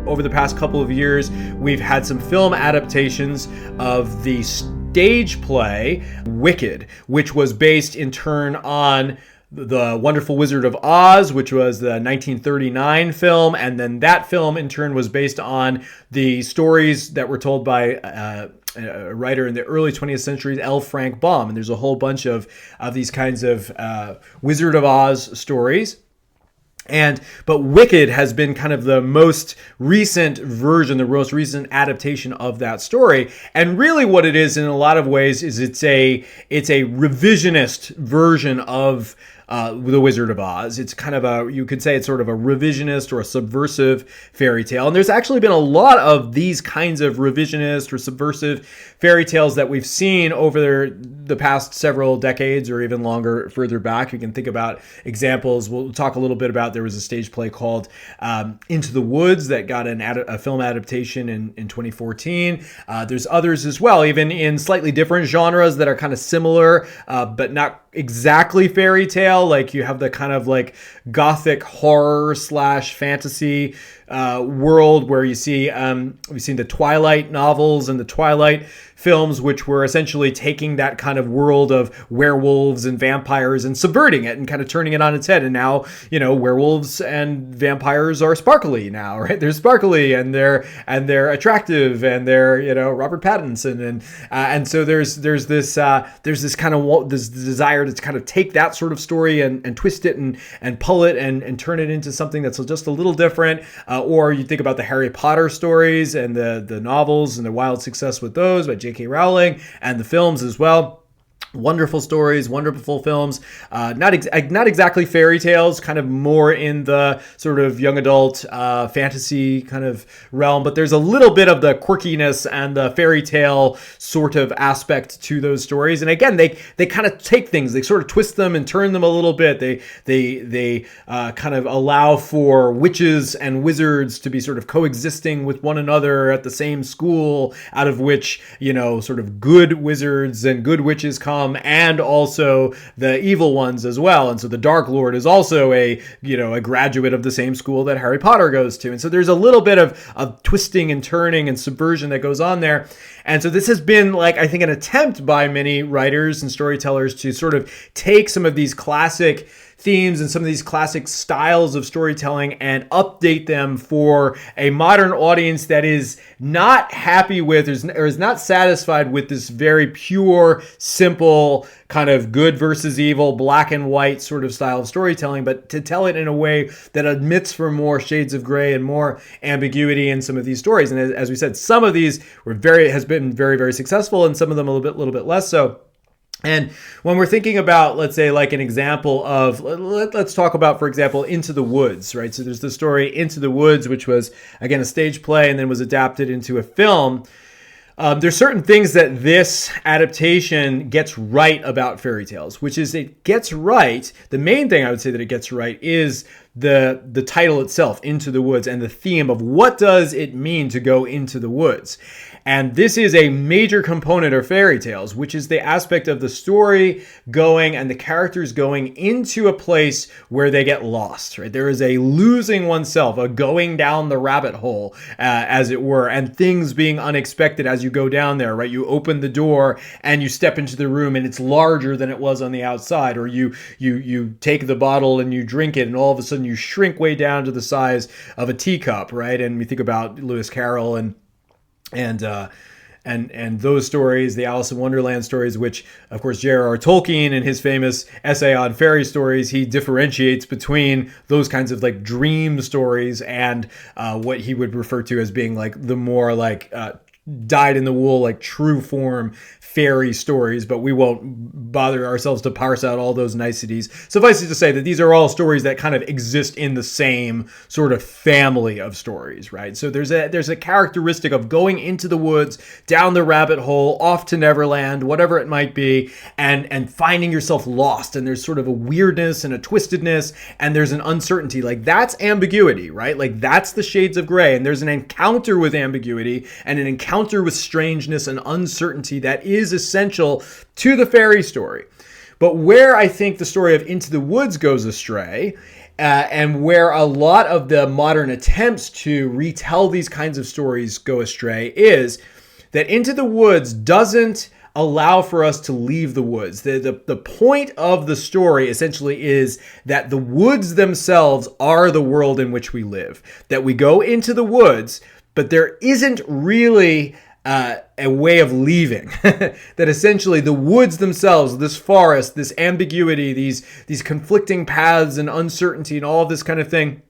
over the past couple of years, we've had some film adaptations of the stage play Wicked, which was based in turn on The Wonderful Wizard of Oz, which was the 1939 film, and then that film in turn was based on the stories that were told by a writer in the early 20th century, L. Frank Baum. And there's a whole bunch of these kinds of Wizard of Oz stories. But Wicked has been kind of the most recent version, the most recent adaptation of that story. And really what it is in a lot of ways is it's a revisionist version of The Wizard of Oz. It's kind of you could say it's sort of a revisionist or a subversive fairy tale. And there's actually been a lot of these kinds of revisionist or subversive fairy tales that we've seen over the past several decades or even longer further back. You can think about examples. We'll talk a little bit about, there was a stage play called Into the Woods that got a film adaptation in 2014. There's others as well, even in slightly different genres that are kind of similar, but not exactly fairy tale. Like you have the kind of like gothic horror / fantasy world where you see we've seen the Twilight novels and the Twilight films, which were essentially taking that kind of world of werewolves and vampires and subverting it and kind of turning it on its head. And now, werewolves and vampires are sparkly now, right? They're sparkly and they're attractive and they're, Robert Pattinson. And so there's this kind of this desire to kind of take that sort of story and twist it and pull it and turn it into something that's just a little different. Or you think about the Harry Potter stories and the novels and the wild success with those by J.K. Rowling, and the films as well. Wonderful stories, wonderful films, not exactly fairy tales, kind of more in the sort of young adult fantasy kind of realm, but there's a little bit of the quirkiness and the fairy tale sort of aspect to those stories. And again, they kind of take things, they sort of twist them and turn them a little bit. They kind of allow for witches and wizards to be sort of coexisting with one another at the same school, out of which, sort of good wizards and good witches come, and also the evil ones as well. And so the Dark Lord is also a graduate of the same school that Harry Potter goes to. And so there's a little bit of twisting and turning and subversion that goes on there. And so this has been, I think, an attempt by many writers and storytellers to sort of take some of these classic themes and some of these classic styles of storytelling and update them for a modern audience that is not happy with or is not satisfied with this very pure, simple, kind of good versus evil, black and white sort of style of storytelling, but to tell it in a way that admits for more shades of gray and more ambiguity in some of these stories. And as we said, some of these has been very, very successful, and some of them a little bit less so. And when we're thinking about, let's say, like an example of, let's talk about, for example, Into the Woods, right? So there's the story Into the Woods, which was, again, a stage play and then was adapted into a film. There's certain things that this adaptation gets right about fairy tales, which is it gets right. The main thing I would say that it gets right is the title itself, Into the Woods, and the theme of what does it mean to go into the woods. And this is a major component of fairy tales, which is the aspect of the story going and the characters going into a place where they get lost, right? There is a losing oneself, a going down the rabbit hole, as it were, and things being unexpected as you go down there, right? You open the door and you step into the room and it's larger than it was on the outside, or you take the bottle and you drink it and all of a sudden you shrink way down to the size of a teacup, right? And we think about Lewis Carroll and those stories, the Alice in Wonderland stories, which, of course, J.R.R. Tolkien, in his famous essay on fairy stories, he differentiates between those kinds of like dream stories and what he would refer to as being like the more like dyed-in-the-wool, like true form fairy stories, but we won't bother ourselves to parse out all those niceties. Suffice it to say that these are all stories that kind of exist in the same sort of family of stories, right? So there's a characteristic of going into the woods, down the rabbit hole, off to Neverland, whatever it might be, and finding yourself lost. And there's sort of a weirdness and a twistedness, and there's an uncertainty. Like that's ambiguity, right? Like that's the shades of gray. And there's an encounter with ambiguity and an encounter with strangeness and uncertainty that is essential to the fairy story. But where I think the story of Into the Woods goes astray, and where a lot of the modern attempts to retell these kinds of stories go astray, is that Into the Woods doesn't allow for us to leave the woods. The point of the story essentially is that the woods themselves are the world in which we live. That we go into the woods, but there isn't really a way of leaving. That essentially the woods themselves, this forest, this ambiguity, these conflicting paths and uncertainty and all of this kind of thing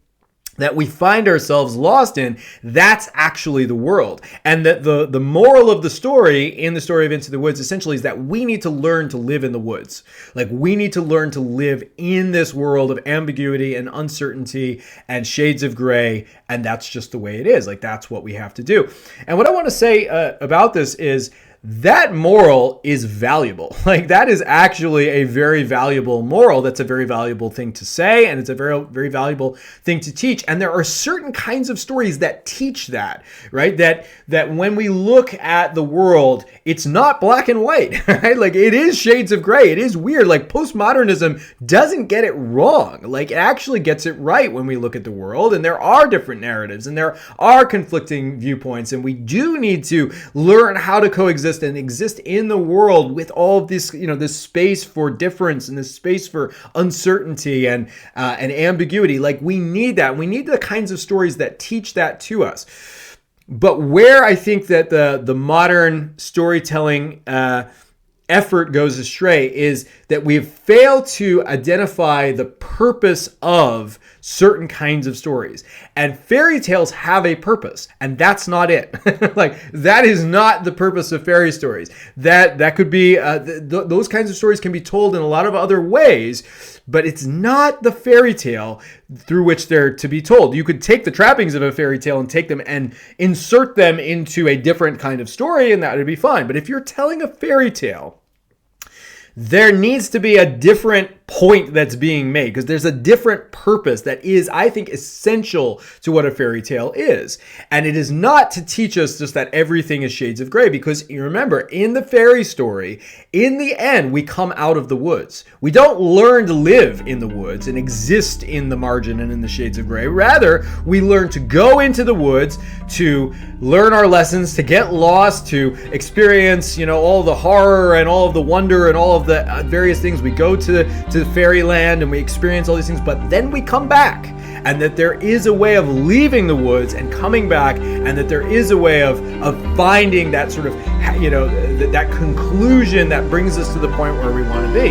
that we find ourselves lost in, that's actually the world. And that the moral of the story in the story of Into the Woods essentially is that we need to learn to live in the woods. Like, we need to learn to live in this world of ambiguity and uncertainty and shades of gray, and that's just the way it is. Like, that's what we have to do. And what I want to say about this is that moral is valuable. Like, that is actually a very valuable moral. That's a very valuable thing to say, and it's a very, very valuable thing to teach. And there are certain kinds of stories that teach that, right? That when we look at the world, it's not black and white, right? Like, it is shades of gray. It is weird. Like, postmodernism doesn't get it wrong. Like, it actually gets it right when we look at the world, and there are different narratives, and there are conflicting viewpoints, and we do need to learn how to coexist and exist in the world with all of this, this space for difference and this space for uncertainty and ambiguity. Like, we need that. We need the kinds of stories that teach that to us. But where I think that the modern storytelling effort goes astray is that we've failed to identify the purpose of certain kinds of stories. And fairy tales have a purpose, and that's not it. Like, that is not the purpose of fairy stories. That could be, those kinds of stories can be told in a lot of other ways, but it's not the fairy tale through which they're to be told. You could take the trappings of a fairy tale and take them and insert them into a different kind of story, and that would be fine. But if you're telling a fairy tale, there needs to be a different point that's being made, because there's a different purpose that is, I think, essential to what a fairy tale is. And it is not to teach us just that everything is shades of gray, because you remember, in the fairy story, in the end, we come out of the woods. We don't learn to live in the woods and exist in the margin and in the shades of gray. Rather, we learn to go into the woods, to learn our lessons, to get lost, to experience, all the horror and all of the wonder and all of the various things. We go to fairyland and we experience all these things, but then we come back, and that there is a way of leaving the woods and coming back, and that there is a way of finding that sort of, that conclusion that brings us to the point where we want to be.